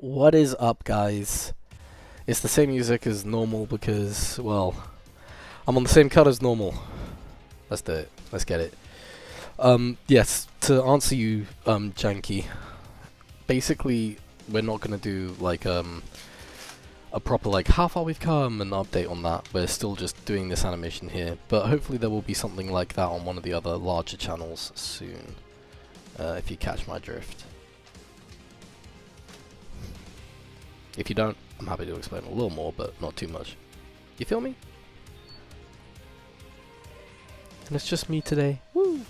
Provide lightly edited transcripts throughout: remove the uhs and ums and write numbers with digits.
What is up, guys? It's the same music as normal because, well, I'm on the same cut as normal. Let's do it. Let's get it. Yes, to answer you, Janky, basically, we're not gonna do, like, a proper, like, how far we've come and update on that. We're still just doing this animation here, but hopefully there will be something like that on one of the other larger channels soon, if you catch my drift. If you don't, I'm happy to explain a little more, but not too much. You feel me? And it's just me today. Woo!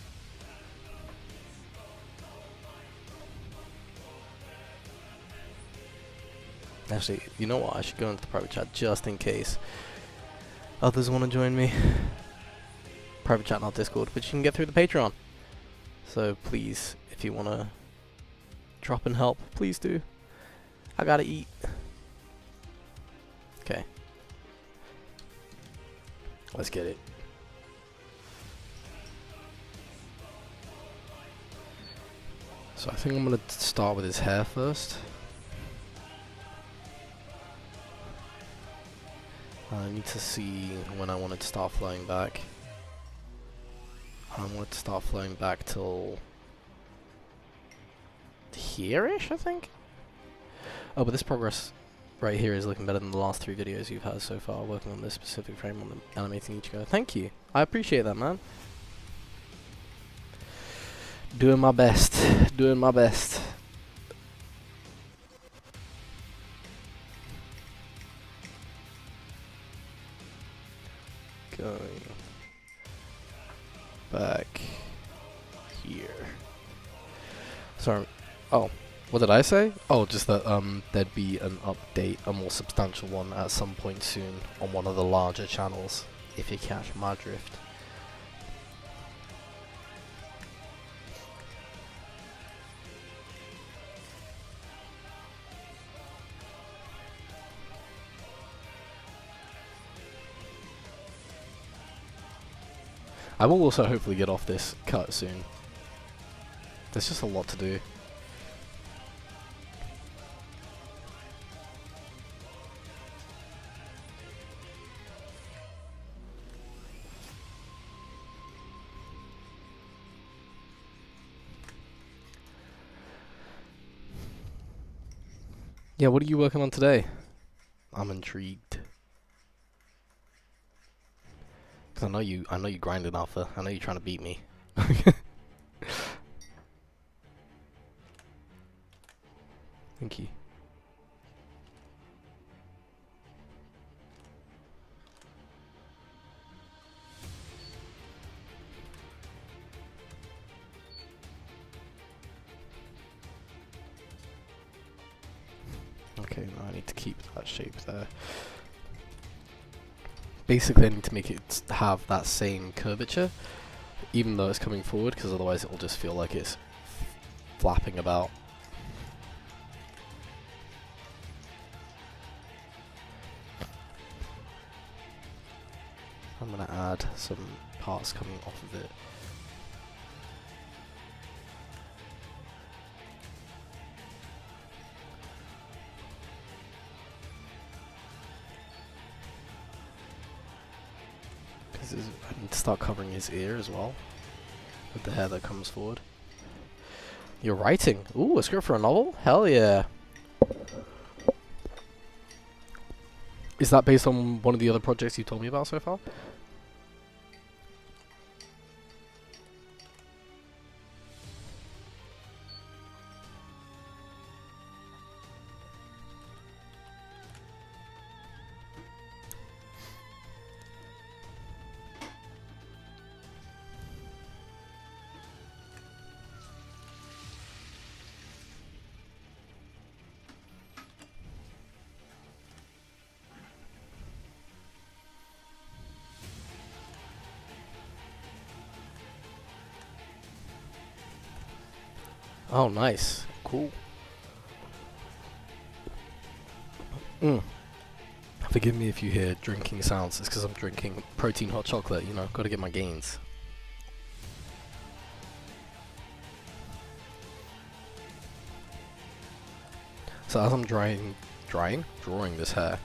Actually, you know what? I should go into the private chat just in case others want to join me. Private chat, not Discord, but you can get through the Patreon. So please, if you want to drop and help, please do. I gotta eat. Okay. Let's get it. So I think I'm gonna start with his hair first. I need to see when I want it to start flowing back. I want it to start flowing back till here-ish, I think? Oh, but this progress right here is looking better than the last 3 videos you've had so far, working on this specific frame on the Animating Ichigo. Thank you. I appreciate that, man. Doing my best. Doing my best. Going back here. Sorry. Oh. What did I say? Oh, just that there'd be an update, a more substantial one at some point soon on one of the larger channels, if you catch my drift. I will also hopefully get off this cut soon. There's just a lot to do. Yeah, what are you working on today? I'm intrigued. Cause I know you grinding alpha. I know you're trying to beat me. Thank you. Okay, now I need to keep that shape there. Basically, I need to make it have that same curvature, even though it's coming forward, because otherwise it will just feel like it's flapping about. I'm gonna add some parts coming off of it. I need to start covering his ear as well, with the hair that comes forward. You're writing? Ooh, a script for a novel? Hell yeah. Is that based on one of the other projects you told me about so far? Oh, nice. Cool. Forgive me if you hear drinking sounds. It's because I'm drinking protein hot chocolate, you know, gotta get my gains. So as I'm drawing this hair,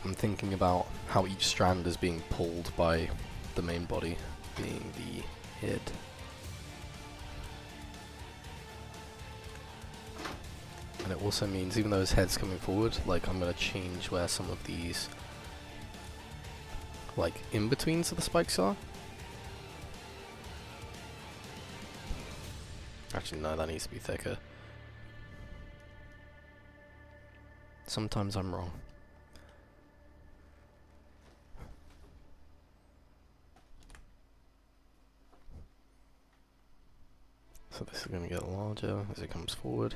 I'm thinking about how each strand is being pulled by the main body, being the head. And it also means, even though his head's coming forward, like I'm gonna change where some of these, like, in-betweens of the spikes are. Actually, no, that needs to be thicker. Sometimes I'm wrong. So this is gonna get larger as it comes forward.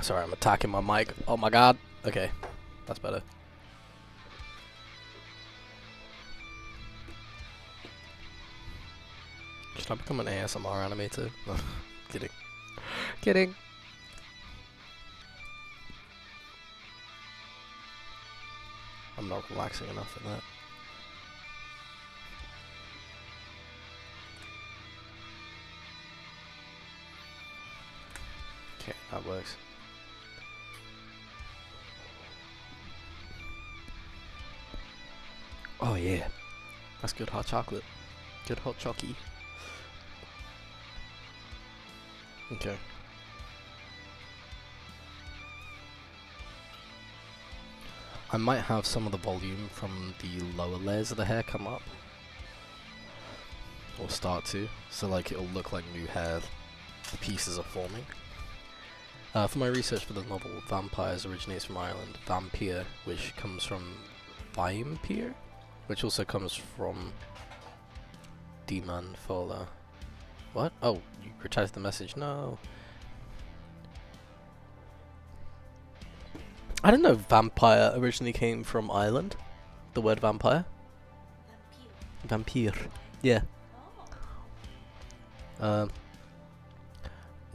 Sorry, I'm attacking my mic. Oh my god. Okay, that's better. Should I become an ASMR animator? No, kidding. Kidding. I'm not relaxing enough in that. Okay, that works. Oh yeah, that's good hot chocolate. Good hot chocky. Okay. I might have some of the volume from the lower layers of the hair come up. Or start to. So like it'll look like new hair pieces are forming. For my research for the novel, vampires originates from Ireland. Vampire, which comes from Vampire, which also comes from Demon Fola. What? Oh, you retyped the message. No. I didn't know vampire originally came from Ireland. The word vampire. Vampire. Yeah.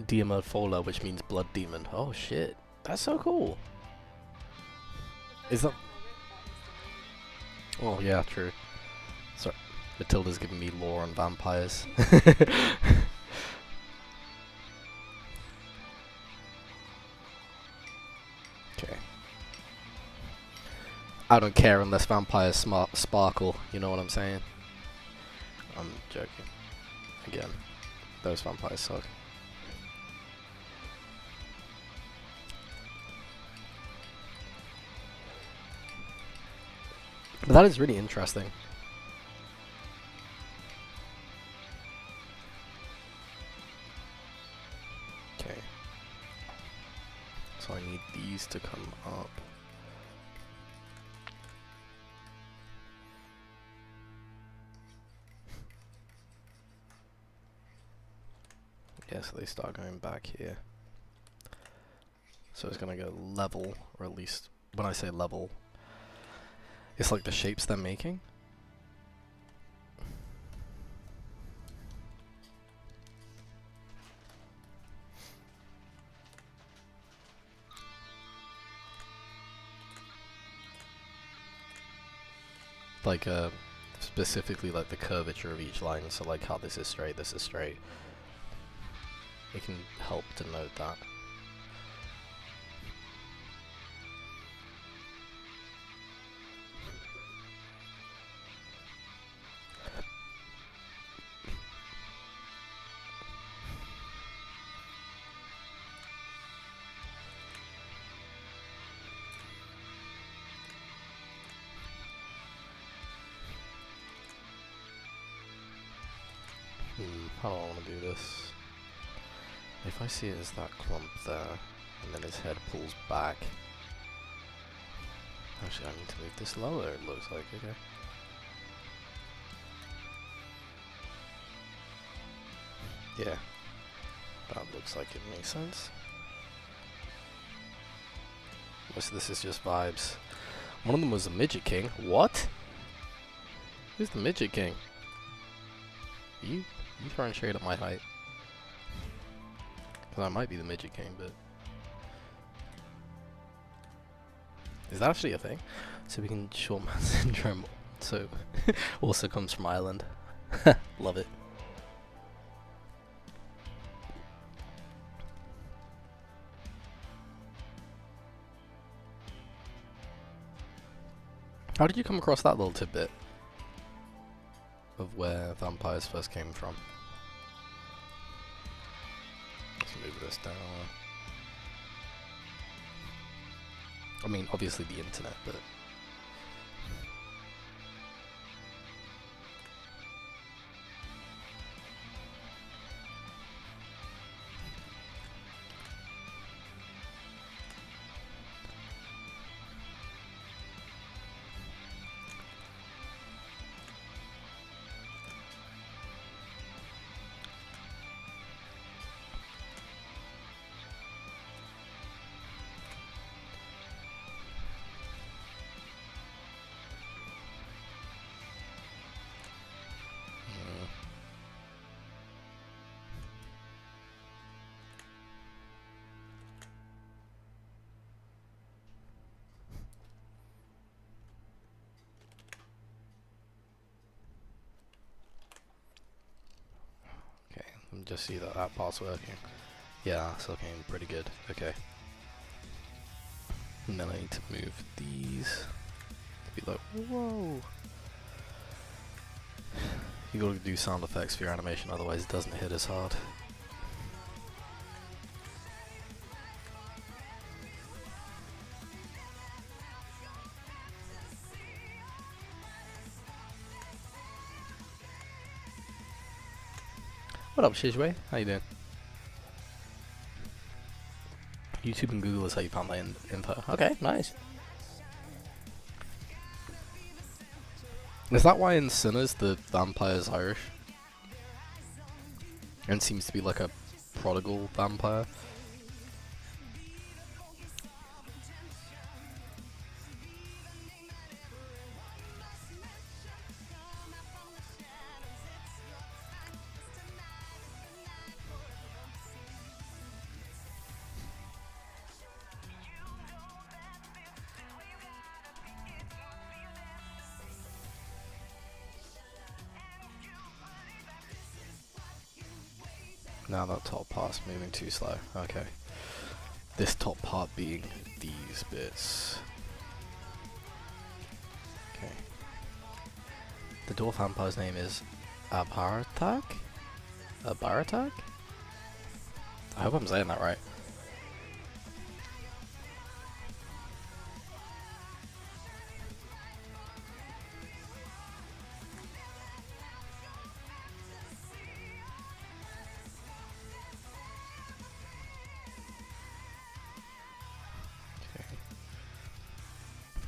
Demon Fola, which means blood demon. Oh shit. That's so cool. Is that... Oh yeah, true. Sorry. Matilda's giving me lore on vampires. Okay. I don't care unless vampires sparkle, you know what I'm saying? I'm joking. Again, those vampires suck. But that is really interesting. Okay. So I need these to come up. Yeah, so they start going back here. So it's gonna go level, or at least when I say level, it's like the shapes they're making. Like specifically like the curvature of each line, so like how this is straight, this is straight. It can help denote that. How do I want to do this? If I see it as that clump there, and then his head pulls back. Actually, I need to move this lower, it looks like, okay. Yeah. That looks like it makes sense. Most of this is just vibes. One of them was a midget king. What? Who's the midget king? You throwing shade at my height. Because I might be the midget king, but... Is that actually a thing? So we can short man syndrome. So also comes from Ireland. Love it. How did you come across that little tidbit of where vampires first came from? Let's move this down. I mean, obviously the internet, but... just see that that part's working. Yeah, it's looking pretty good. Okay. And then I need to move these. Be like, whoa! You gotta do sound effects for your animation, otherwise it doesn't hit as hard. What up, Shijway? How you doing? YouTube and Google is how you found that info. Okay, nice. Is that why in Sinners the vampire's Irish? And seems to be like a prodigal vampire? Now that top part's moving too slow. Okay. This top part being these bits. Okay. The dwarf vampire's name is Abharatak? Abharatak? I hope I'm saying that right.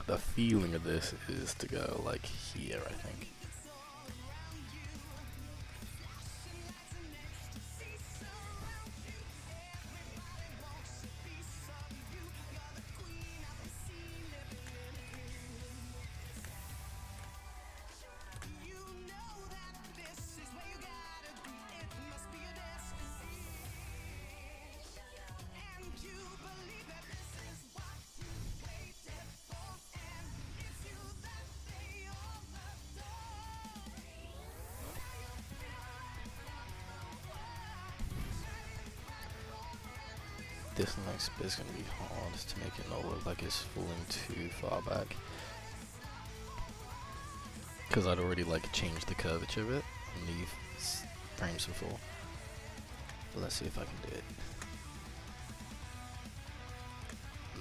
The feeling of this is to go like here, I think. This next bit's gonna be hard to make it not look like it's falling too far back. Because I'd already like changed the curvature of it and leave frames before. But let's see if I can do it.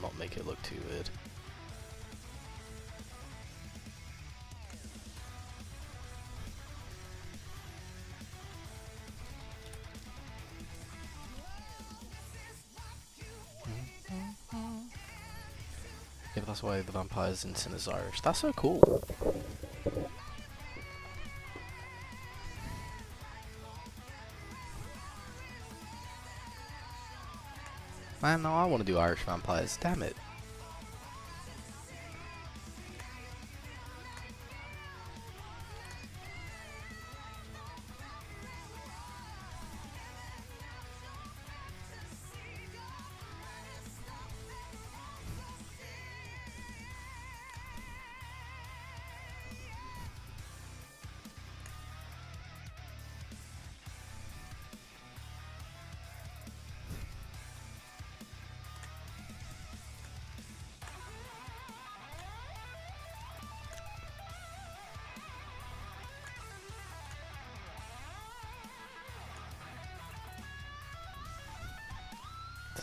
Not make it look too weird. Yeah, that's why the vampires in Sin is Irish. That's so cool. Man, no, I want to do Irish vampires. Damn it.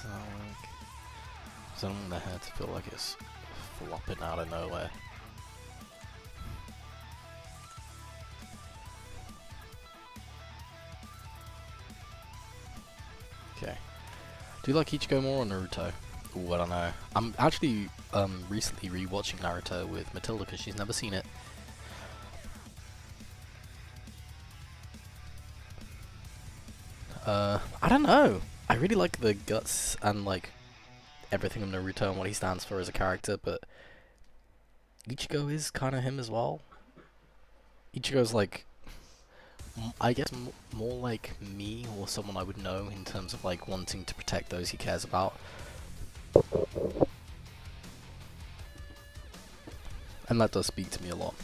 Does that work? Because I don't want the hair to feel like it's flopping out of nowhere. Okay. Do you like Ichigo more or Naruto? Ooh, I don't know. I'm actually recently rewatching Naruto with Matilda because she's never seen it. I don't know. I really like the guts and like everything of Naruto and what he stands for as a character, but Ichigo is kind of him as well. Ichigo's like, I guess more like me or someone I would know in terms of like wanting to protect those he cares about. And that does speak to me a lot.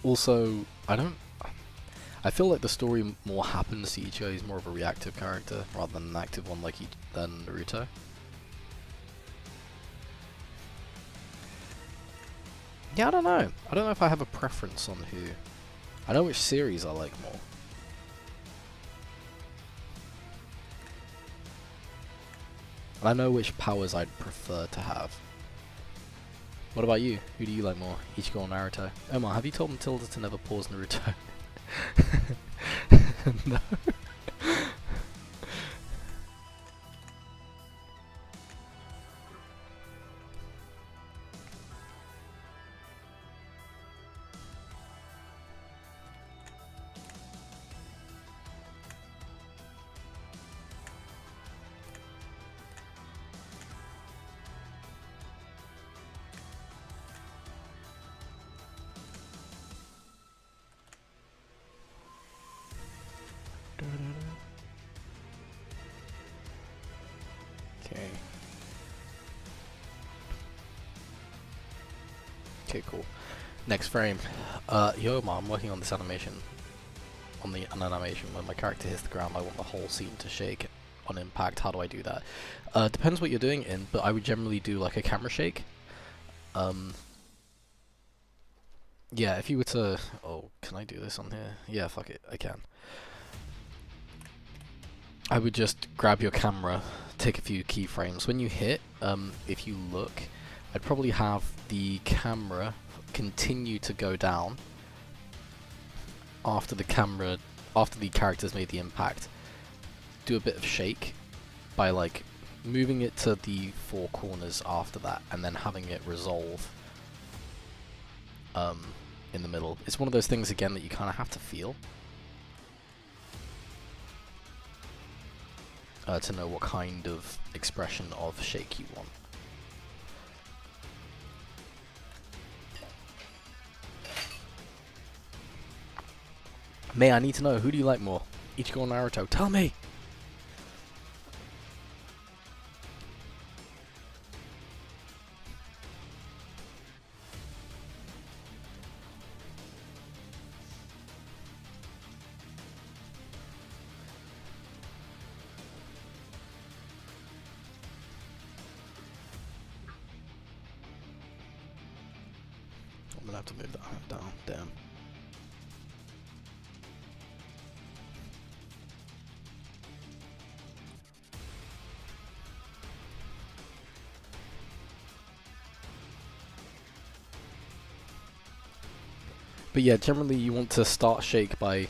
Also, I feel like the story more happens to Ichigo. He's more of a reactive character rather than an active one like than Naruto. Yeah, I don't know. I don't know if I have a preference on who. I know which series I like more. And I know which powers I'd prefer to have. What about you? Who do you like more, Ichigo or Naruto? Omar, have you told Matilda to never pause Naruto? No. Okay. Okay, cool. Next frame. Yo, I'm working on this animation. On an animation when my character hits the ground, I want the whole scene to shake on impact. How do I do that? Depends what you're doing in, but I would generally do like a camera shake. Yeah, if you were to... Oh, can I do this on here? Yeah, fuck it, I can. I would just grab your camera, take a few keyframes. When you hit, if you look, I'd probably have the camera continue to go down after the character's made the impact. Do a bit of shake by like moving it to the four corners after that, and then having it resolve in the middle. It's one of those things again that you kind of have to feel to know what kind of expression of shake you want. May, I need to know, who do you like more? Ichigo or Naruto? Tell me! I'm gonna have to move that down, damn. But yeah, generally you want to start shake by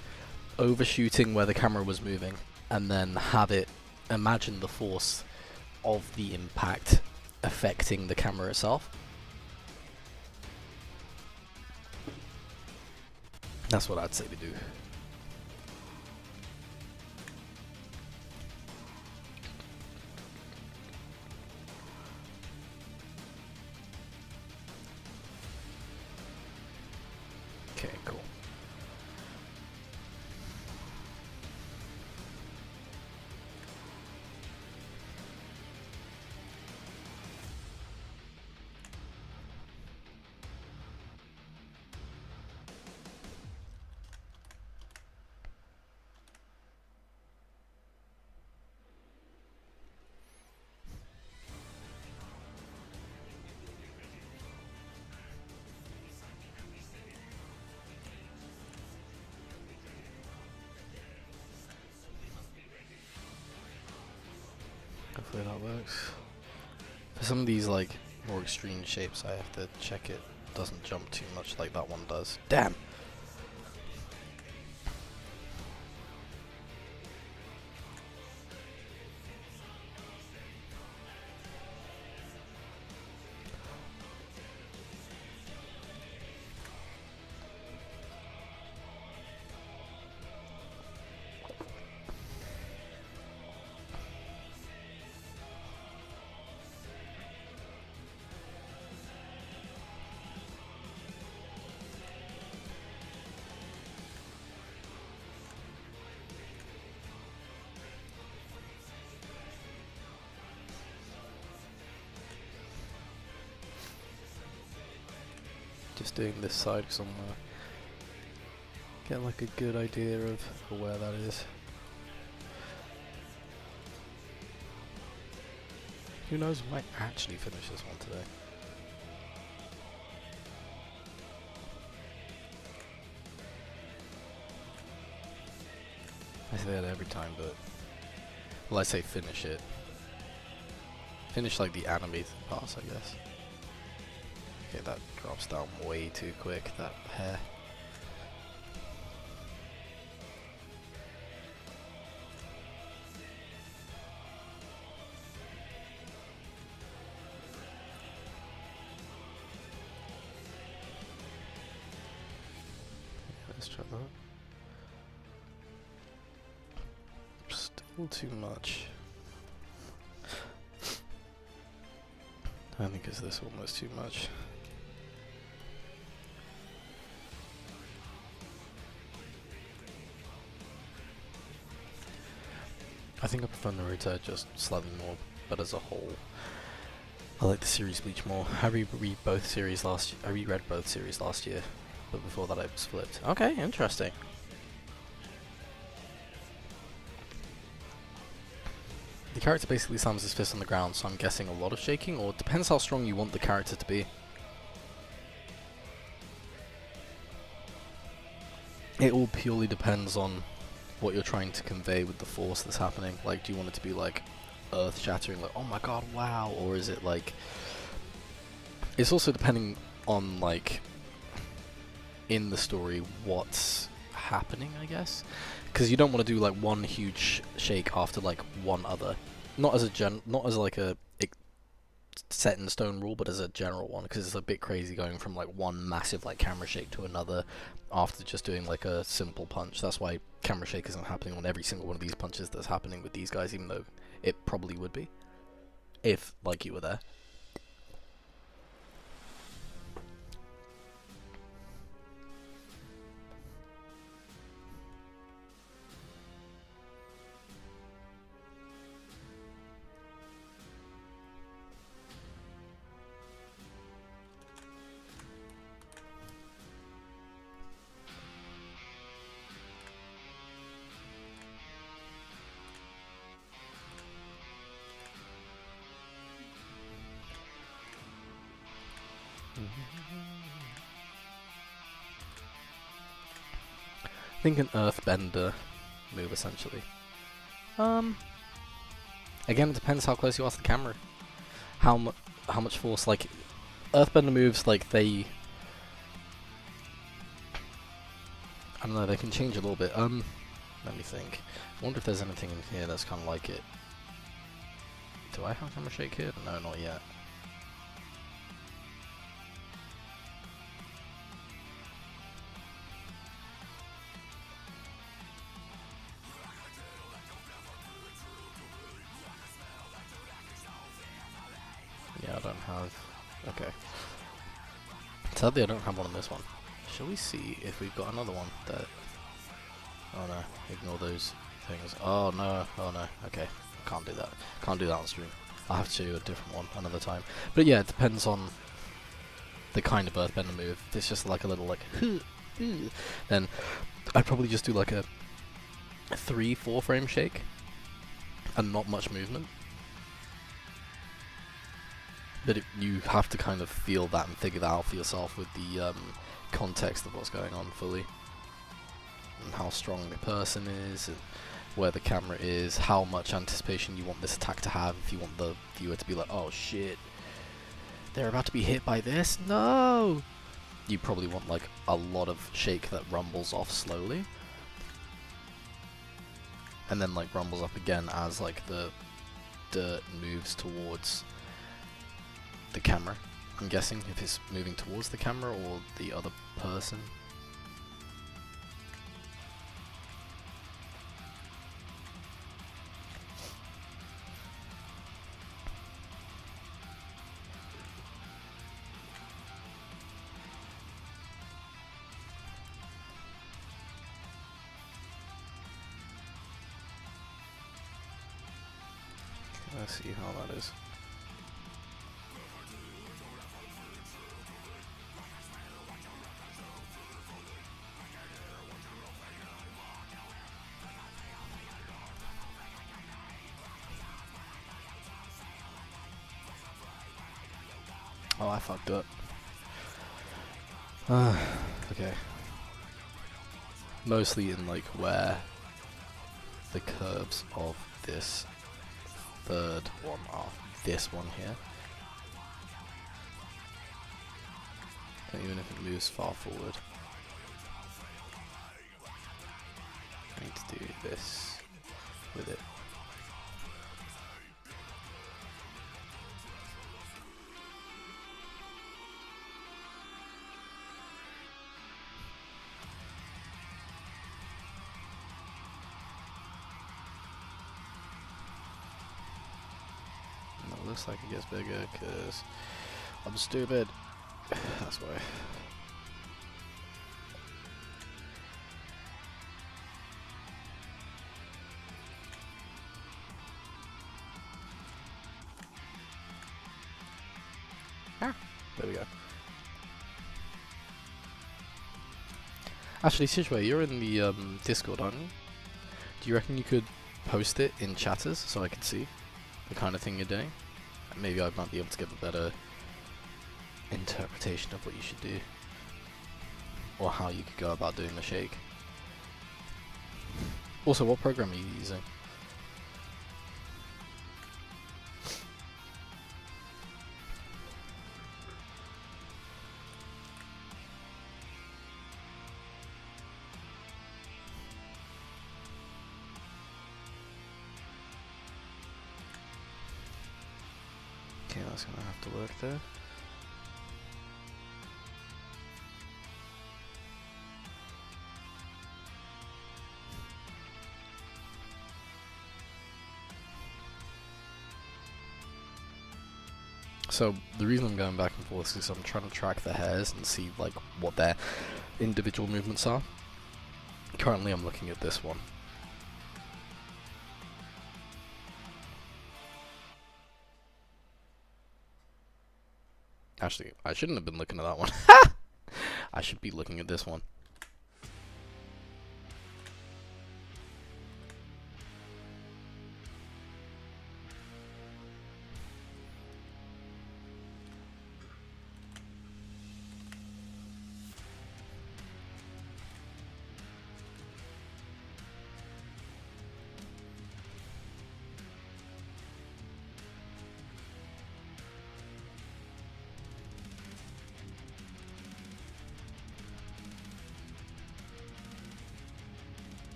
overshooting where the camera was moving, and then have it imagine the force of the impact affecting the camera itself. That's what I'd say to do. Okay, cool. how it works. For some of these like more extreme shapes, I have to check it doesn't jump too much like that one does. Damn! Just doing this side because I want to get like a good idea of where that is. Who knows, I might actually finish this one today. I say that every time, but well, I say finish it. Finish like the animated parts, I guess. Okay, that drops down way too quick, that hair. Let's try that. Still too much. I think it's this almost too much. I think I prefer Naruto just slightly more, but as a whole, I like the series Bleach more. I reread both series last. I reread both series last year, but before that I was flipped. Okay, interesting. The character basically slams his fist on the ground, so I'm guessing a lot of shaking, or it depends how strong you want the character to be. It all purely depends on what you're trying to convey with the force that's happening. Like, do you want it to be like earth-shattering, like, oh my god, wow, or is it like... It's also depending on, like, in the story, what's happening, I guess. Because you don't want to do like one huge shake after like one other. Not as like a set in stone rule, but as a general one, because it's a bit crazy going from like one massive like camera shake to another after just doing like a simple punch. That's why camera shake isn't happening on every single one of these punches that's happening with these guys, even though it probably would be if like you were there. I think an earthbender move, essentially. Again, it depends how close you are to the camera. How much force, like, earthbender moves, like, they... I don't know, they can change a little bit. Let me think. I wonder if there's anything in here that's kind of like it. Do I have camera shake here? No, not yet. Yeah, I don't have... Okay. Sadly, I don't have one on this one. Shall we see if we've got another one that... Oh no, ignore those things. Oh no, okay. I can't do that. Can't do that on stream. I'll have to show you a different one another time. But yeah, it depends on the kind of earthbender move. If it's just like a little like... then I'd probably just do like a 3-4 frame shake and not much movement. But you have to kind of feel that and figure that out for yourself with the context of what's going on fully. And how strong the person is, and where the camera is, how much anticipation you want this attack to have, if you want the viewer to be like, oh shit, they're about to be hit by this? No! You probably want like a lot of shake that rumbles off slowly. And then like rumbles up again as like the dirt moves towards the camera. I'm guessing if it's moving towards the camera or the other person. Let's see how that is. Oh, I fucked up. Okay. Mostly in like where the curves of this third one are. This one here. And even if it moves far forward, I need to do this with it. Looks like it gets bigger because I'm stupid. That's why. Ah, there we go. Actually, Shijue, you're in the Discord, aren't you? Do you reckon you could post it in chatters so I could see the kind of thing you're doing? Maybe I might be able to give a better interpretation of what you should do, or how you could go about doing the shake. Also, what program are you using? Okay, that's gonna have to work there. So the reason I'm going back and forth is because I'm trying to track the hairs and see like what their individual movements are. Currently I'm looking at this one. Actually, I shouldn't have been looking at that one. I should be looking at this one.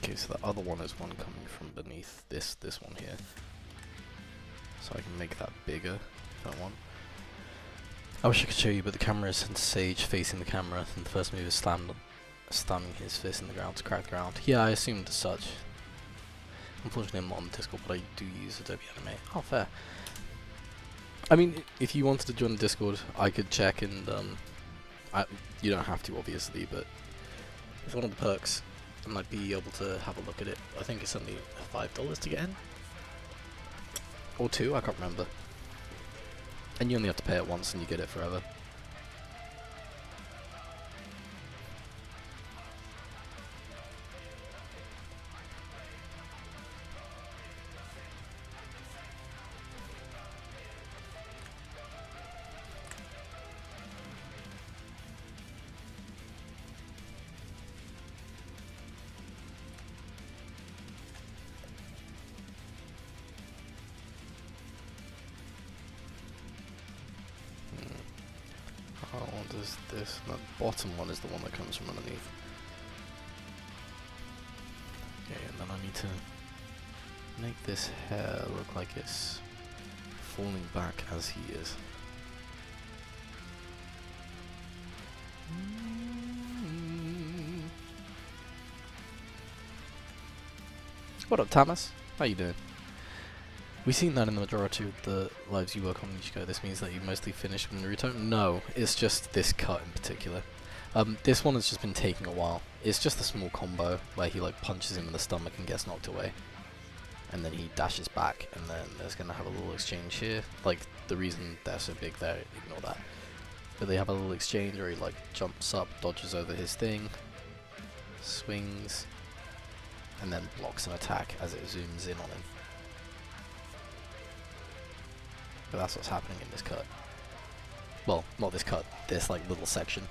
Okay, so the other one is one coming from beneath this one here. So I can make that bigger if I want. I wish I could show you, but the camera is Sage facing the camera, and the first move is slamming his fist in the ground to crack the ground. Yeah, I assumed as such. Unfortunately I'm not on the Discord, but I do use Adobe Animate. Oh, fair. I mean, if you wanted to join the Discord, I could check and, you don't have to obviously, but it's one of the perks. I might be able to have a look at it. I think it's only $5 to get in. Or $2, I can't remember. And you only have to pay it once and you get it forever. is this. The bottom one is the one that comes from underneath. Okay, and then I need to make this hair look like it's falling back as he is. What up, Thomas? How you doing? We've seen that in the majority of the lives you work on Ichigo. This means that you mostly finished with Naruto? No, it's just this cut in particular. This one has just been taking a while. It's just a small combo where he like punches him in the stomach and gets knocked away. And then he dashes back, and then there's gonna have a little exchange here. Like, the reason they're so big there, ignore that. But they have a little exchange where he like jumps up, dodges over his thing, swings, and then blocks an attack as it zooms in on him. But that's what's happening in this cut. Well, not this cut, this like little section.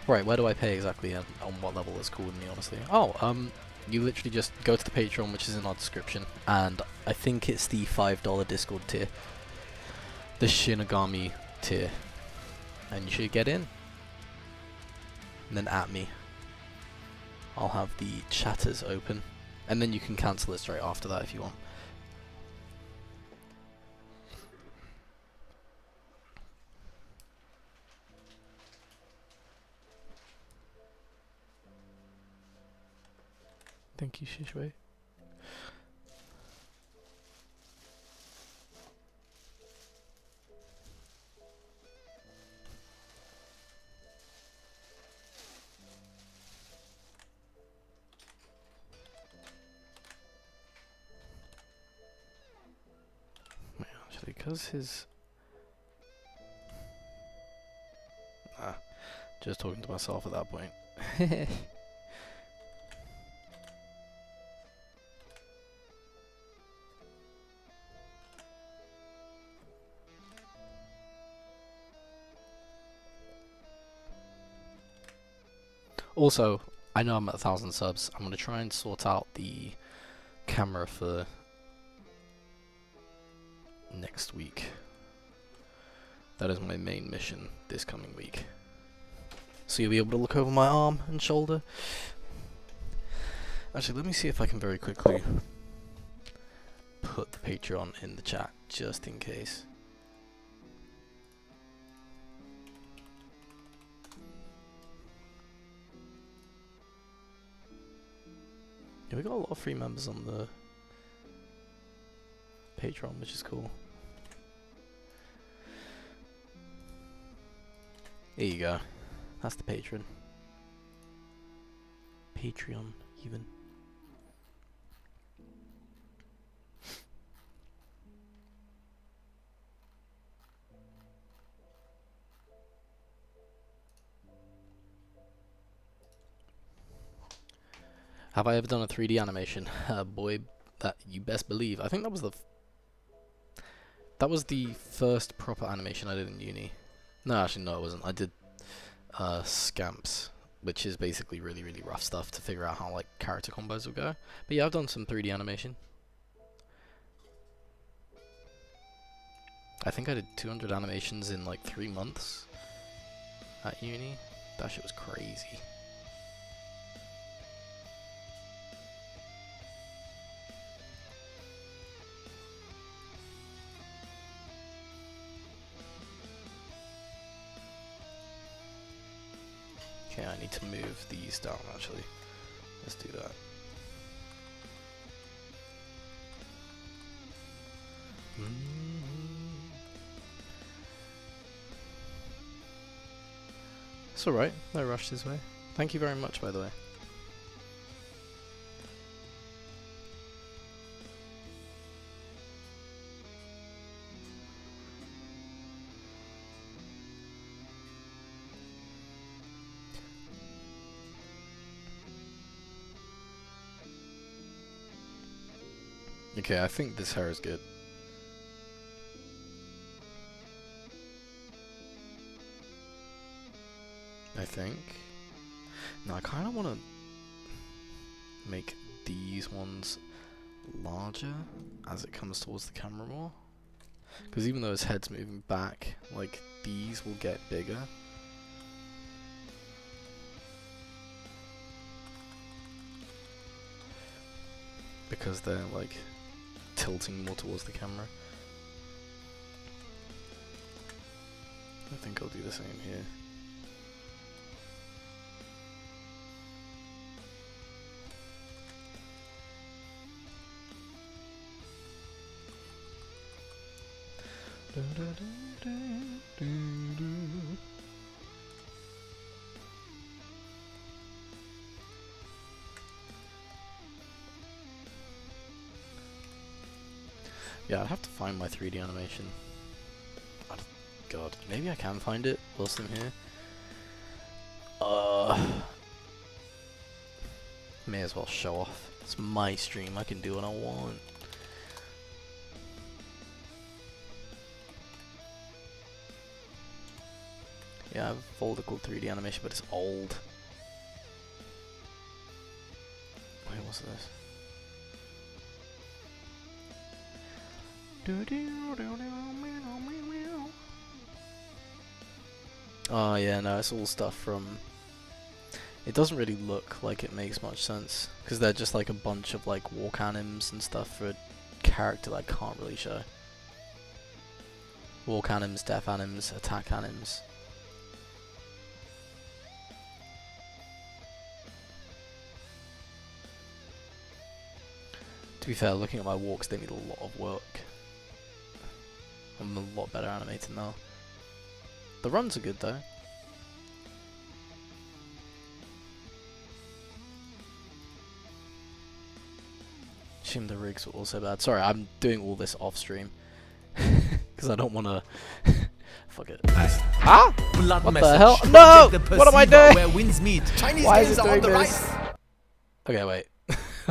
Right, where do I pay exactly and on what level it's calling me, honestly? Oh, you literally just go to the Patreon, which is in our description, and I think it's the $5 Discord tier. The Shinigami tier. And you should get in. And then at me. I'll have the chatters open. And then you can cancel it straight after that if you want. Thank you, Shishway. Actually, because his... just talking to myself at that point. Also, I know I'm at 1,000 subs. I'm going to try and sort out the camera for next week. That is my main mission this coming week. So you'll be able to look over my arm and shoulder. Actually, let me see if I can very quickly put the Patreon in the chat, just in case. Yeah, we got a lot of free members on the Patreon, which is cool. There you go. That's the Patreon. Patreon, even. Have I ever done a 3D animation? Boy, that you best believe. I think that was the first proper animation I did in uni. No, actually, no, it wasn't. I did scamps, which is basically really, really rough stuff to figure out how like character combos will go. But yeah, I've done some 3D animation. I think I did 200 animations in like 3 months at uni. That shit was crazy. Okay, I need to move these down actually. Let's do that. It's alright, no rush this way. Thank you very much, by the way. Okay, I think this hair is good. I think. Now I kind of want to make these ones larger as it comes towards the camera more. Because even though his head's moving back, like these will get bigger. because they're like tilting more towards the camera. I think I'll do the same here. Yeah, I'd have to find my 3D animation. God, maybe I can find it whilst I'm here. May as well show off. It's my stream, I can do what I want. Yeah, I have a folder called 3D animation, but it's old. Wait, what's this? Oh yeah, no, it's all stuff from... It doesn't really look like it makes much sense, because they're just like a bunch of like walk anims and stuff for a character that I can't really show. Walk anims, death anims, attack anims. To be fair, looking at my walks, they need a lot of work. I'm a lot better animating now. The runs are good though. Assume the rigs were also bad. Sorry, I'm doing all this off stream. Because I don't want to... Fuck it. Ah! Blood what the hell? No! What am I doing? Where winds meet. Chinese Why is games it are doing on the this? rise. Okay, wait.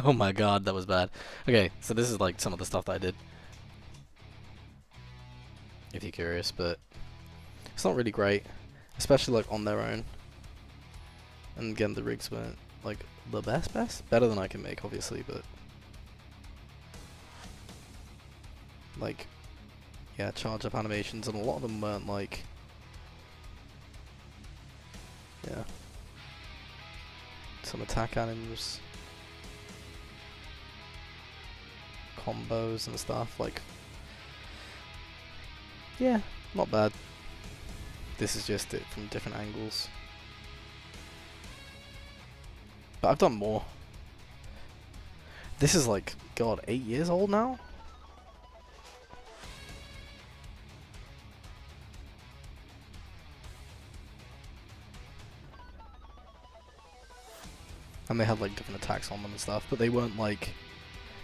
Oh my god, that was bad. Okay, so this is like some of the stuff that I did. If you're curious, but it's not really great, especially like on their own. And again, the rigs weren't like the best. Better than I can make, obviously, but like, yeah, charge up animations, and a lot of them weren't like, yeah, some attack animals, combos and stuff, like, yeah, not bad. This is just it from different angles. But I've done more. This is like, God, 8 years old now? And they had like different attacks on them and stuff, but they weren't like,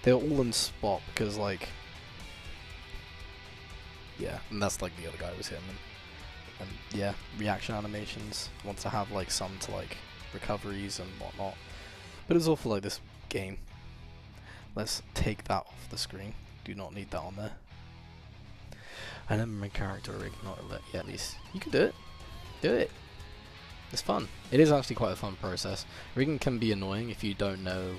they were all in spot because like, yeah, and that's like the other guy was him, and yeah, reaction animations, want to have like some to like recoveries and whatnot, but it's all for like this game. Let's take that off the screen, do not need that on there. I never made character rig, not yet at least. You can do it, do it. It's fun. It is actually quite a fun process. Rigging can be annoying if you don't know,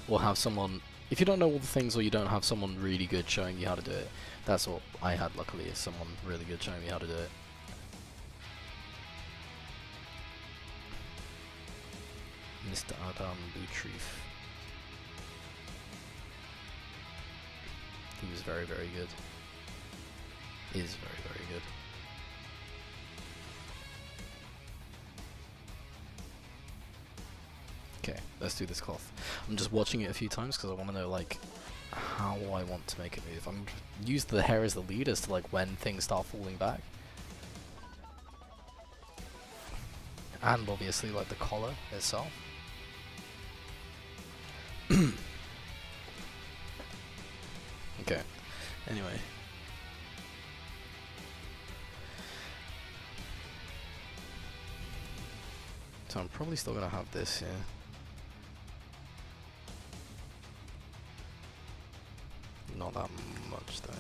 or have someone, if you don't know all the things, or you don't have someone really good showing you how to do it. That's what I had, luckily, is someone really good showing me how to do it. Mr. Adam Boutrief. He was very, very good. Is very, very good. Okay, let's do this cloth. I'm just watching it a few times because I want to know like how I want to make it move. I'm use the hair as the lead as to like when things start falling back, and obviously like the collar itself. Okay. Anyway. So I'm probably still gonna have this here. Not that much though.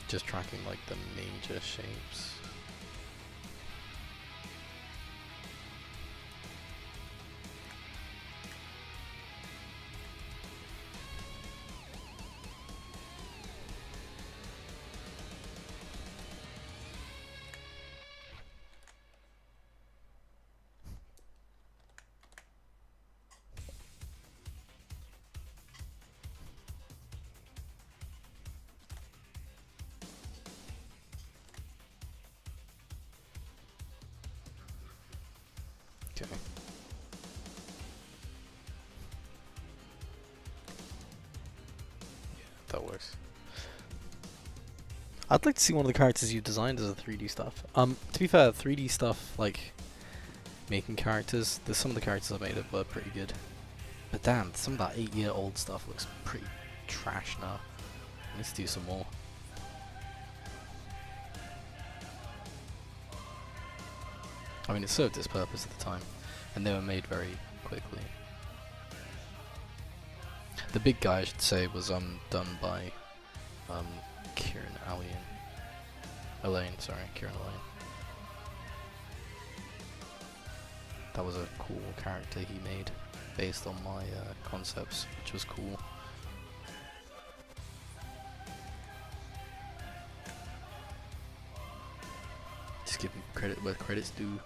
Just tracking like the major shapes. that works. I'd like to see one of the characters you designed as a 3D stuff. To be fair, 3D stuff, like, making characters, there's some of the characters I've made that were pretty good. But damn, some of that 8-year-old stuff looks pretty trash now. Let's do some more. I mean, it served its purpose at the time, and they were made very quickly. The big guy, I should say, was done by Kieran Elaine. That was a cool character he made based on my concepts, which was cool. Just give credit where credit's due.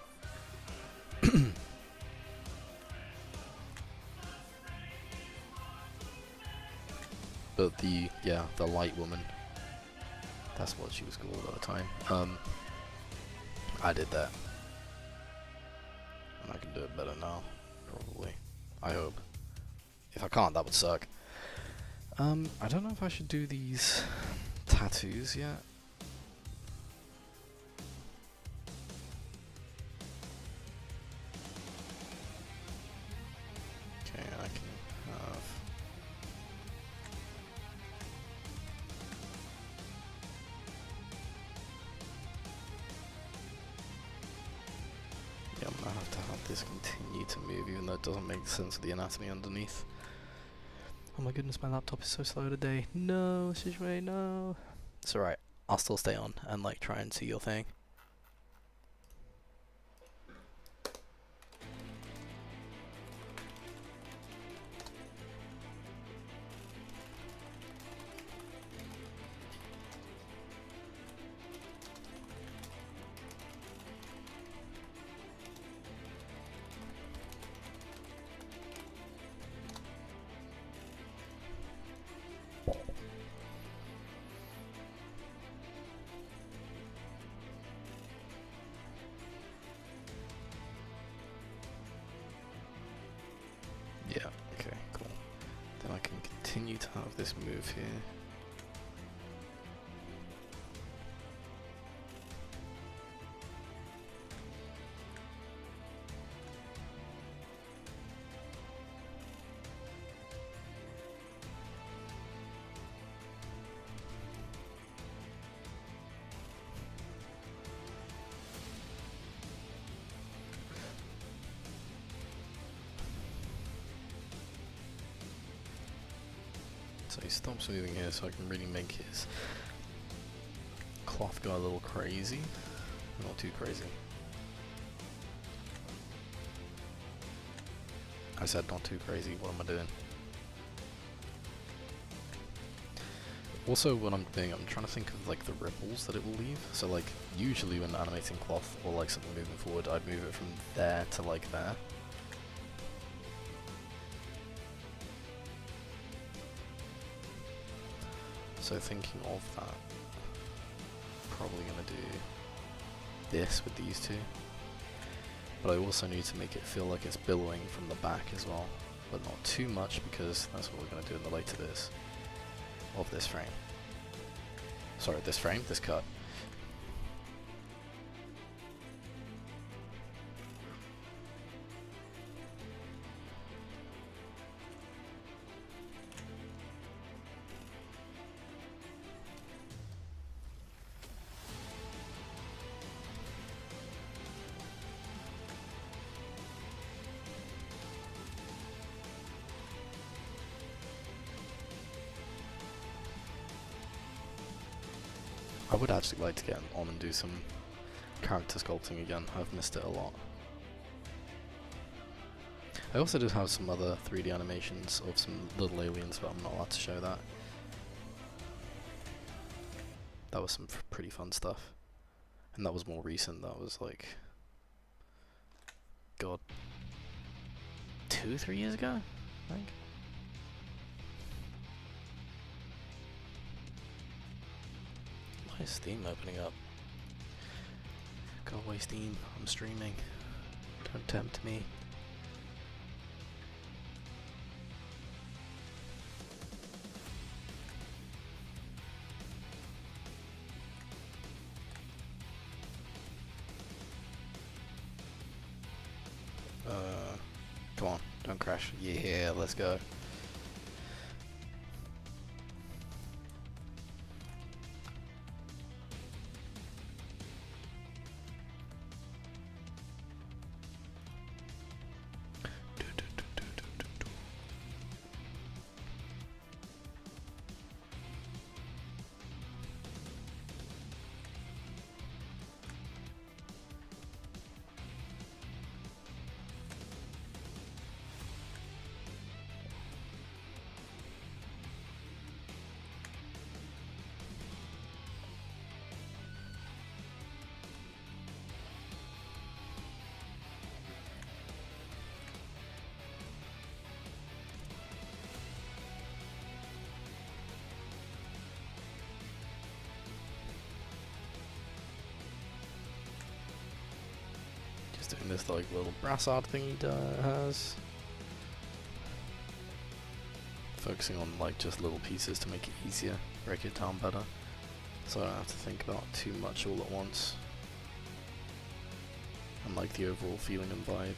But the light woman, that's what she was called at the time. I did that. And I can do it better now, probably. I hope. If I can't, that would suck. I don't know if I should do these tattoos yet. Okay, I can have... Yeah, I'm gonna have to have this continue to move, even though it doesn't make sense of the anatomy underneath. Oh my goodness, my laptop is so slow today. No, Shijue, no. It's alright. I'll still stay on and like try and see your thing. Yeah, okay, cool. Then I can continue to have this move here. So he stops moving here so I can really make his cloth go a little crazy. Not too crazy. I said not too crazy, what am I doing? Also what I'm doing, I'm trying to think of like the ripples that it will leave. So like usually when animating cloth or like something moving forward, I'd move it from there to like there. So thinking of that, probably gonna do this with these two. But I also need to make it feel like it's billowing from the back as well, but not too much because that's what we're gonna do in the later bits of this frame. Sorry, this cut. I would actually like to get on and do some character sculpting again. I've missed it a lot. I also did have some other 3D animations of some little aliens, but I'm not allowed to show that. That was some pretty fun stuff. And that was more recent. That was like... God... 2-3 years ago, I think? Why is Steam opening up? Go away, Steam. I'm streaming. Don't tempt me. Don't crash. Yeah, let's go. Doing this like little brassard thing he has. Focusing on like just little pieces to make it easier, break it down better, so I don't have to think about too much all at once. And like the overall feeling and vibe.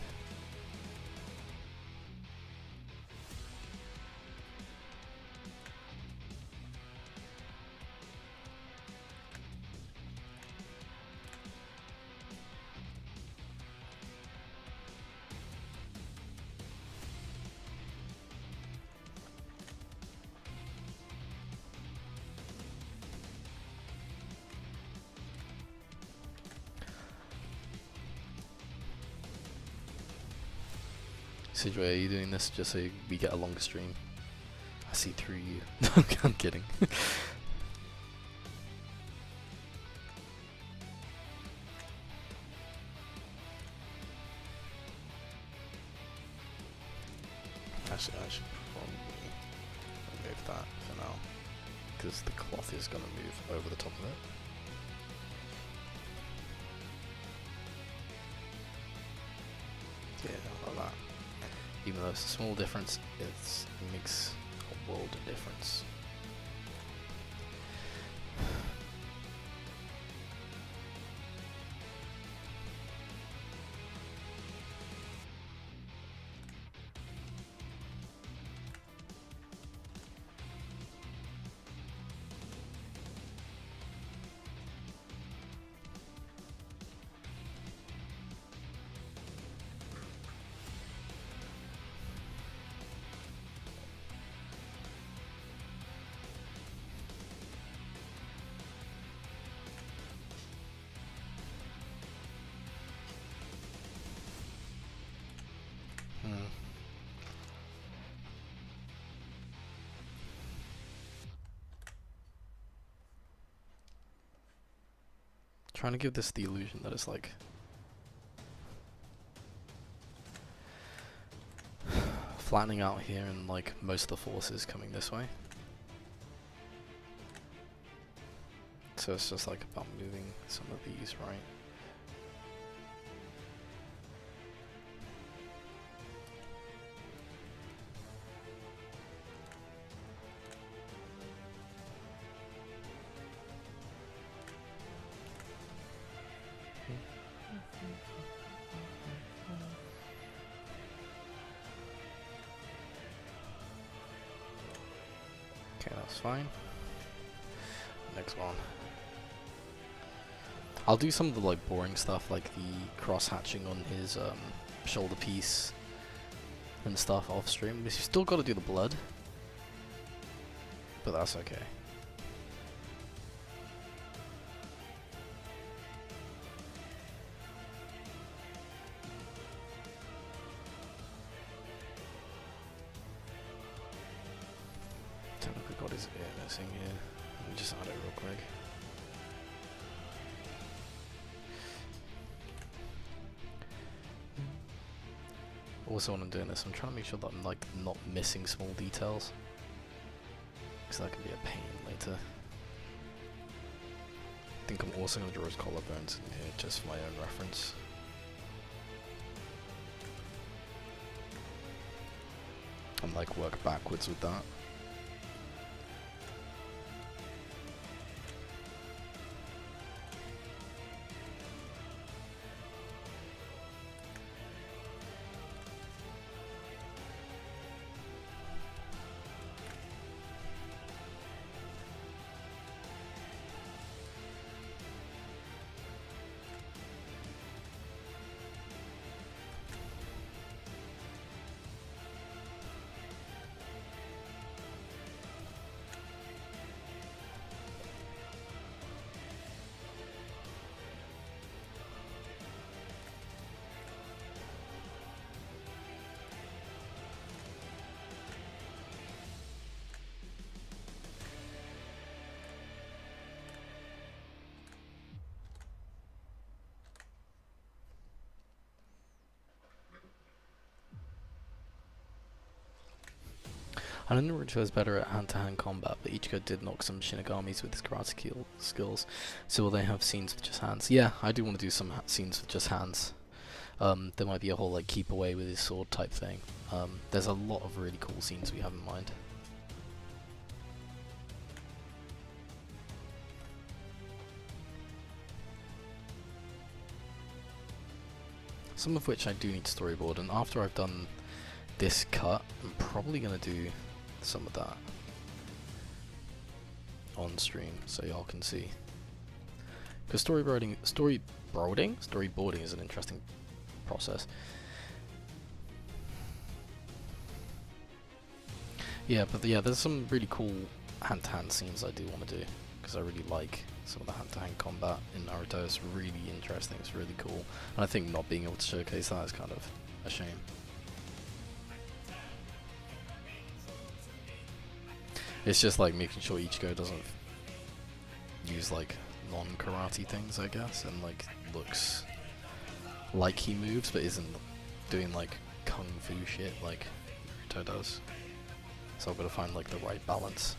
Sidway, are you doing this just so we get a longer stream? I see through you. I'm kidding. Actually, I should probably remove that for now, because the cloth is going to move over the top of it. Yeah, like that. Even though it's a small difference, it makes a world of difference. Trying to give this the illusion that it's like flattening out here and like most of the force is coming this way. So it's just like about moving some of these right. Okay, that's fine. Next one. I'll do some of the like boring stuff, like the cross hatching on his shoulder piece and stuff off stream. But you still got to do the blood, but that's okay. Technically got his ear missing here. Let me just add it real quick. Also, when I'm doing this, I'm trying to make sure that I'm like not missing small details, because that can be a pain later. I think I'm also going to draw his collarbones in here just for my own reference. And like work backwards with that. I know Naruto is better at hand-to-hand combat, but Ichigo did knock some Shinigamis with his karate skills. So will they have scenes with just hands? Yeah, I do want to do some scenes with just hands. There might be a whole like keep away with his sword type thing. There's a lot of really cool scenes we have in mind. Some of which I do need to storyboard, and after I've done this cut, I'm probably going to do some of that on stream so y'all can see. Because storyboarding is an interesting process. Yeah, but yeah, there's some really cool hand-to-hand scenes I do want to do, because I really like some of the hand-to-hand combat in Naruto. It's really interesting, it's really cool, and I think not being able to showcase that is kind of a shame. It's just like making sure Ichigo doesn't use like non-karate things, I guess, and like looks like he moves but isn't doing like kung fu shit like Naruto does. So I've got to find like the right balance.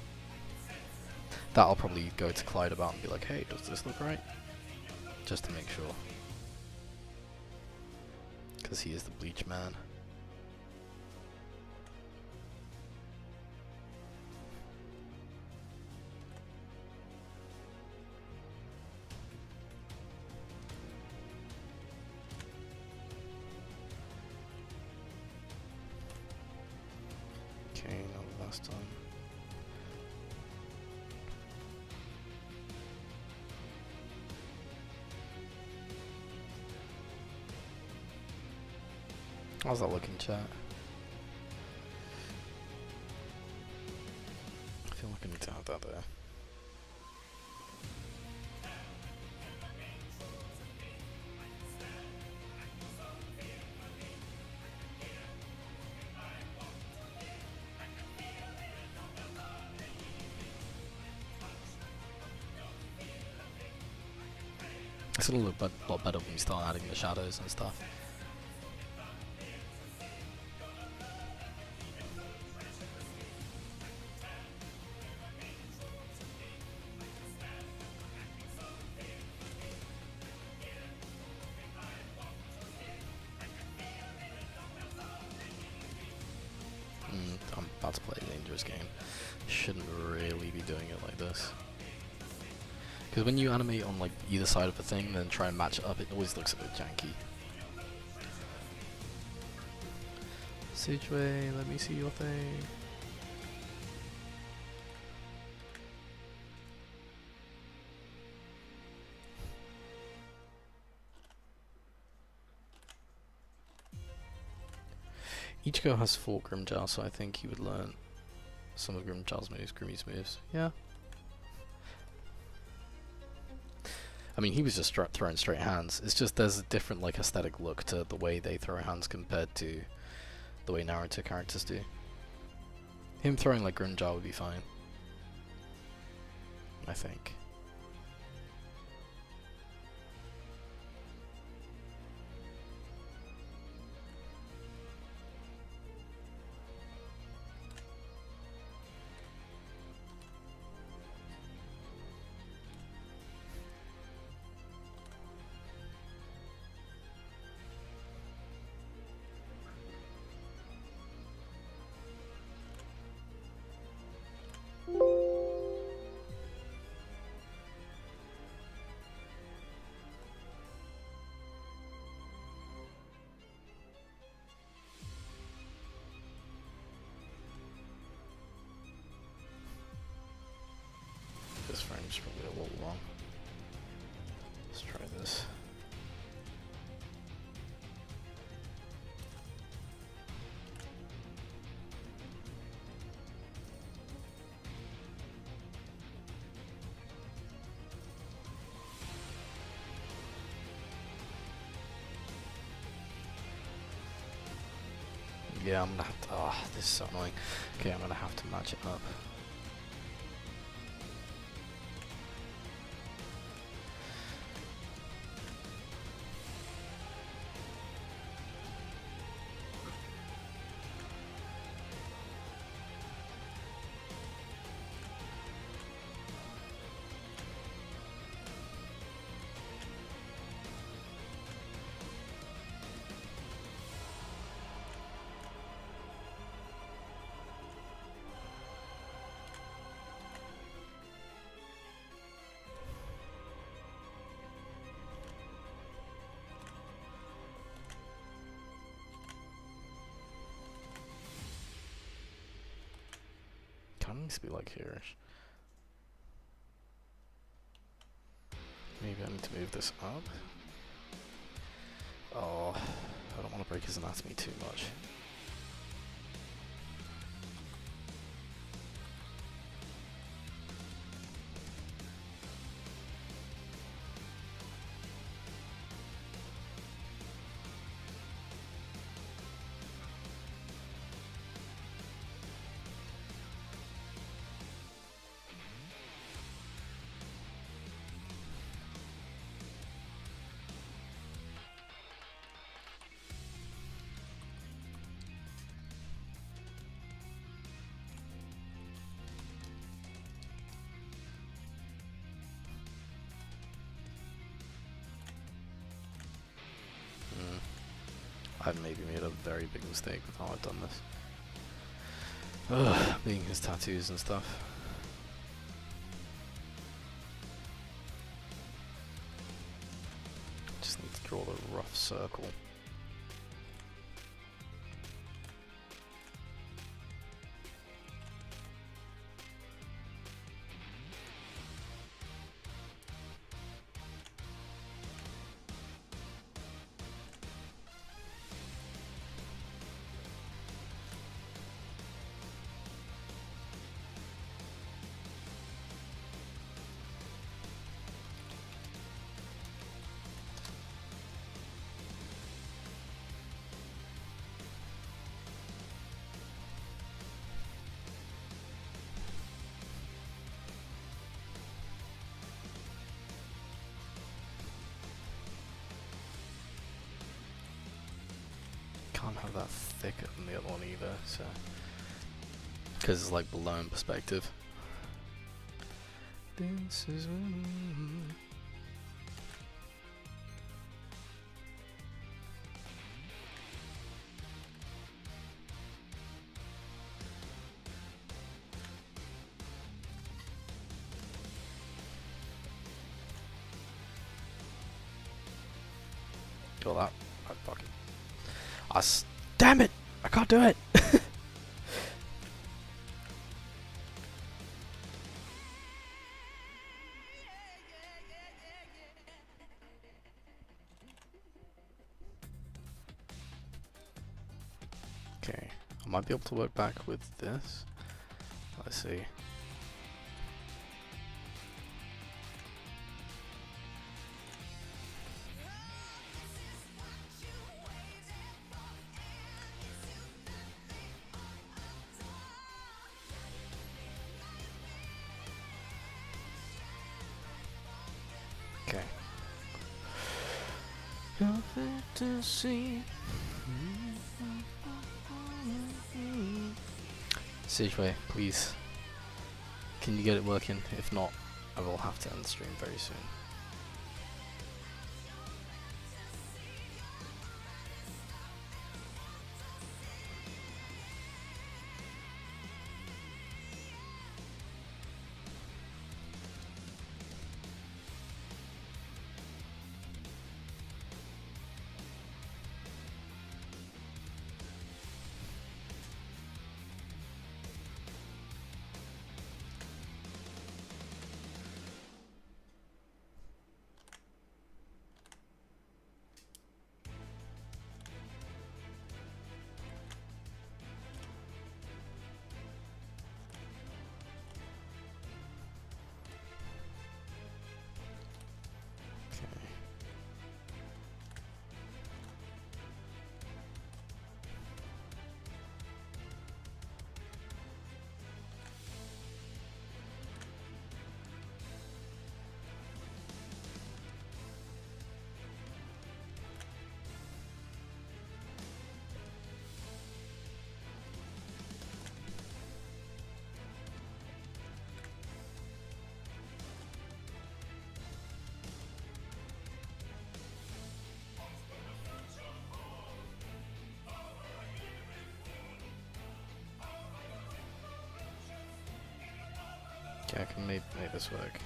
That I'll probably go to Clyde about and be like, hey, does this look right? Just to make sure. Because he is the bleach man. Okay, not the last time. How's that looking, chat? I feel like I need to have that there. It's gonna look a lot better when we start adding the shadows and stuff. I'm about to play a dangerous game. Shouldn't really be doing it like this. Because when you animate on like either side of a thing and then try and match it up, it always looks a bit janky. Sidgeway, let me see your thing. Ichigo has 4 Grimmjow, so I think he would learn some of Grimmjow's moves, Grimmy's moves. Yeah. I mean, he was just throwing straight hands. It's just there's a different like aesthetic look to the way they throw hands compared to the way Naruto characters do. Him throwing like Grimmjow would be fine, I think. This frame's probably a little long. Let's try this. Yeah, I'm gonna have to. Oh, this is so annoying. Okay, I'm gonna have to match it up. kind of needs to be like here-ish. Maybe I need to move this up. Oh, I don't want to break his anatomy too much. I've maybe made a very big mistake with how I've done this. Ugh, being his tattoos and stuff. Just need to draw the rough circle. Can't have that thicker than the other one either, so because it's like below in perspective. This is got that. I fucking. Damn it! I can't do it! Okay, I might be able to work back with this. Let's see. Okay. Your fantasy. Sageway, please. Can you get it working? If not, I will have to end the stream very soon. Okay, I can make this work.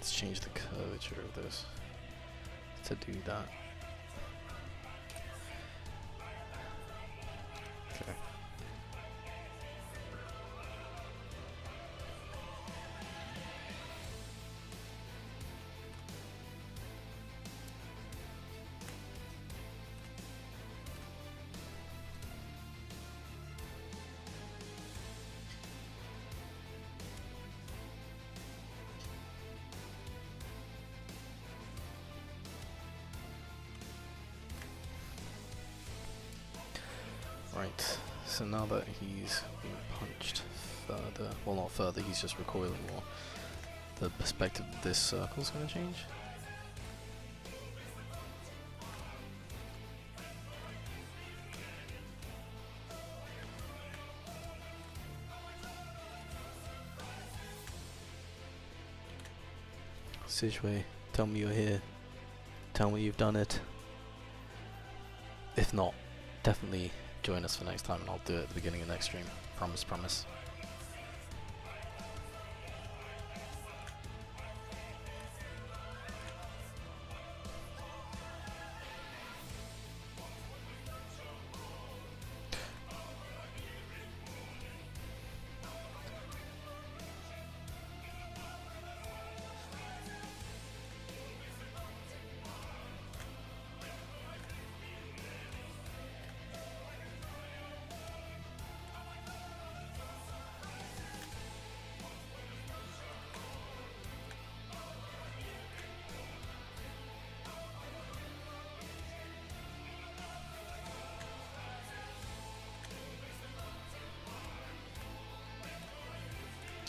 Let's change the curvature of this to do that. Okay. Right, so now that he's being punched further, well not further, he's just recoiling more, the perspective of this circle's going to change. Sidgway, tell me you're here. Tell me you've done it. If not, definitely join us for next time and I'll do it at the beginning of next stream. Promise, promise.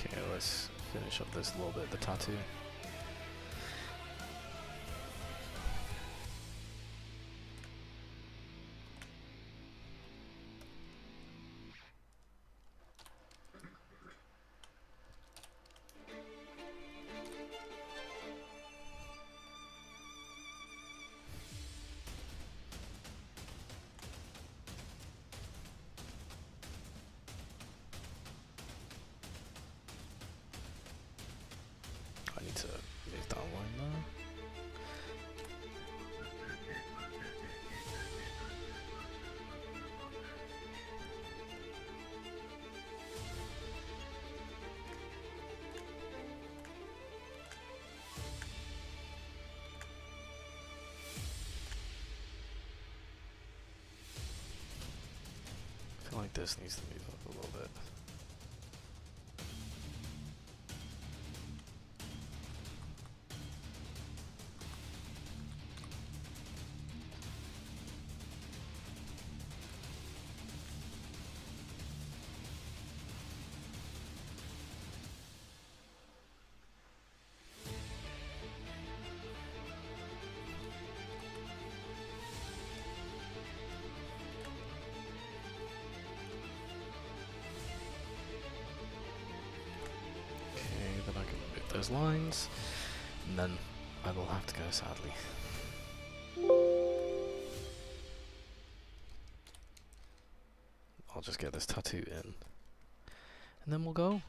Okay, let's finish up this little bit, the tattoo. I need to move that line there. I feel like this needs to move up a little bit. Then I can move those lines, and then I will have to go, sadly. I'll just get this tattoo in, and then we'll go.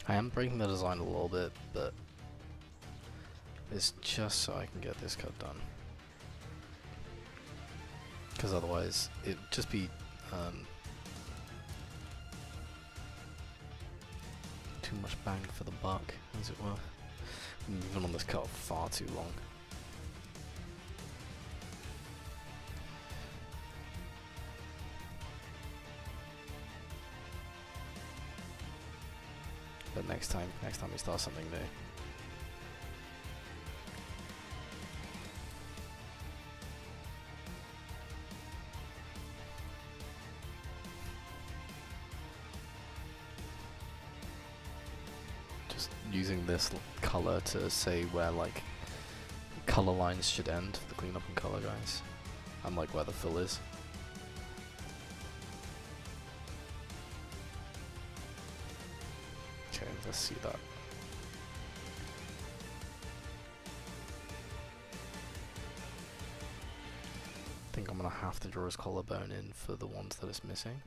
I am breaking the design a little bit, but it's just so I can get this cut done. Because otherwise, it'd just be too much bang for the buck, as it were. I've been on this cut far too long. But next time we start something new. Just using this color to say where like color lines should end for the cleanup and color guys. I'm like where the fill is. Okay, let's see that. I think I'm gonna have to draw his collarbone in for the ones that it's missing.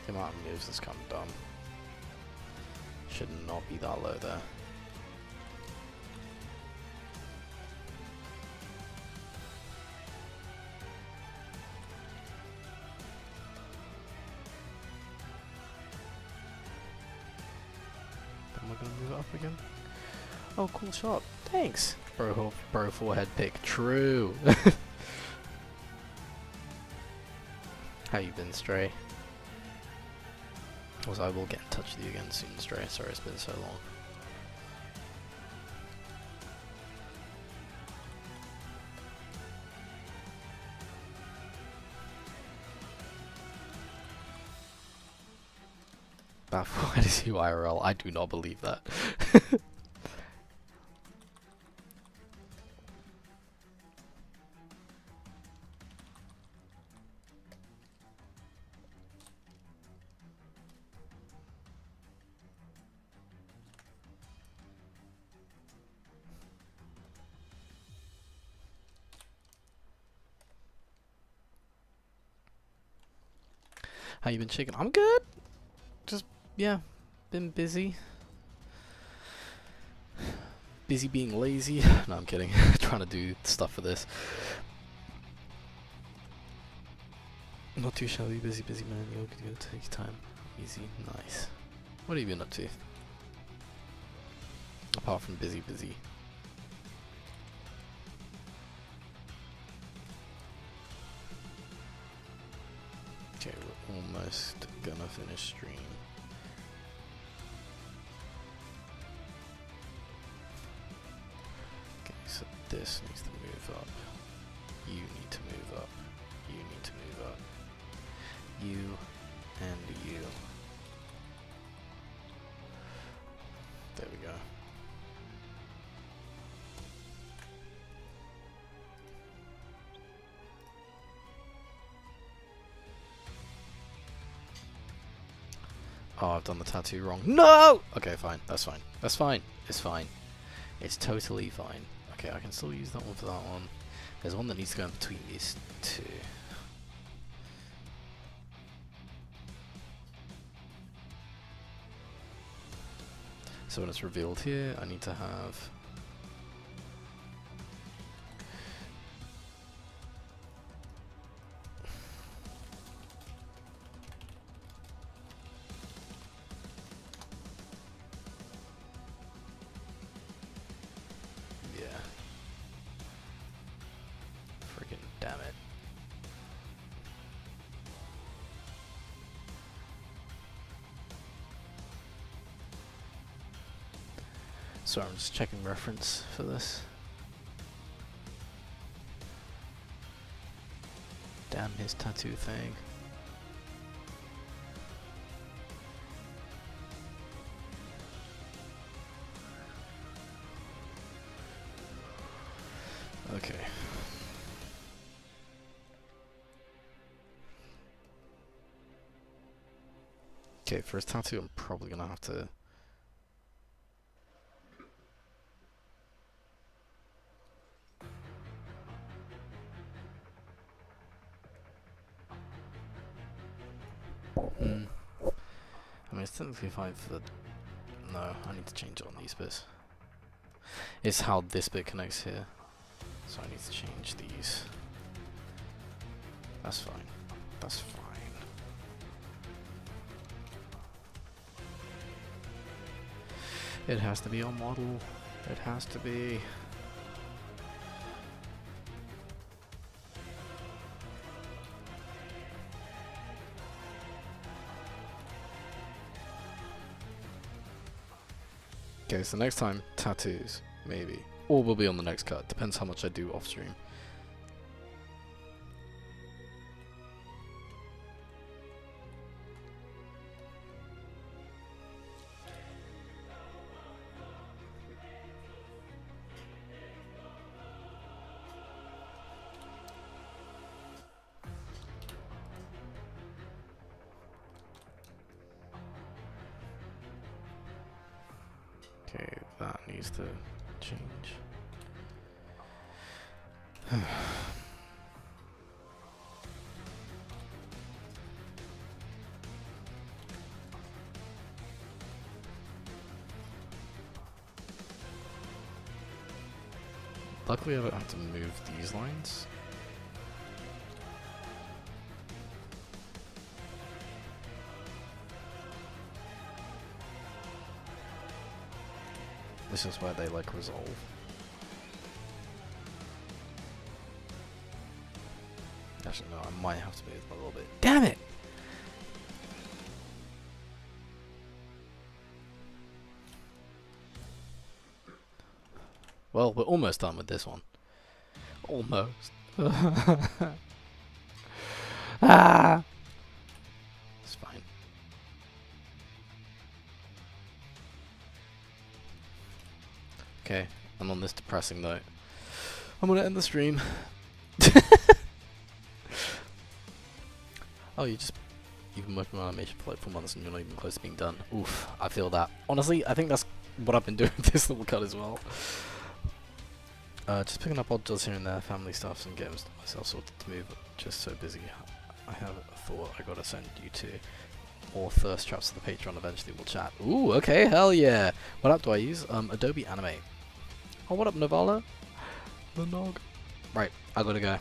The amount of moves is kind of dumb. Should not be that low there. Am I gonna move it up again? Oh, cool shot. Thanks. Bro forehead pick. True. How you been, Stray? Also, I will get in touch with you again soon, Stray. Sorry it's been so long. Baffled is you IRL. I do not believe that. How you been, chicken? I'm good. Just, yeah, been busy. Busy being lazy. No, I'm kidding. Trying to do stuff for this. Not too shabby, busy man. You're good. Take your time. Easy. Nice. What have you been up to? Apart from busy. Okay, we're almost gonna finish stream. Okay, so this needs to move up. You need to move up. You need to move up. You and you. There we go. Oh, I've done the tattoo wrong. No! Okay, fine. That's fine. That's fine. It's fine. It's totally fine. Okay, I can still use that one for that one. There's one that needs to go in between these two. So when it's revealed here, I need to have... Yeah. Freaking damn it. Sorry, I'm just checking reference for this. Damn his tattoo thing. Okay, for his tattoo, I'm probably gonna have to. I mean, it's technically fine for the. No, I need to change it on these bits. It's how this bit connects here. So I need to change these. That's fine. That's fine. It has to be on model. It has to be. Okay, so next time, tattoos, maybe. Or we'll be on the next cut, depends how much I do off stream. Okay, that needs to change. Luckily I don't have to move these lines. This is where they like resolve. Actually no, I might have to move them a little bit. Damn it! Well, we're almost done with this one. Almost. Ah! It's fine. Okay, and on this depressing note, I'm gonna end the stream. Oh, you've been working on animation for like 4 months and you're not even close to being done. Oof, I feel that. Honestly, I think that's what I've been doing with this little cut as well. Just picking up odd jobs here and there, family stuff, and getting myself sorted to move. Just so busy. I have thought I gotta send you to more thirst traps to the Patreon. Eventually we'll chat. Ooh, okay, hell yeah. What app do I use? Adobe Animate. Oh, what up, Navala? The nog. Right, I gotta go.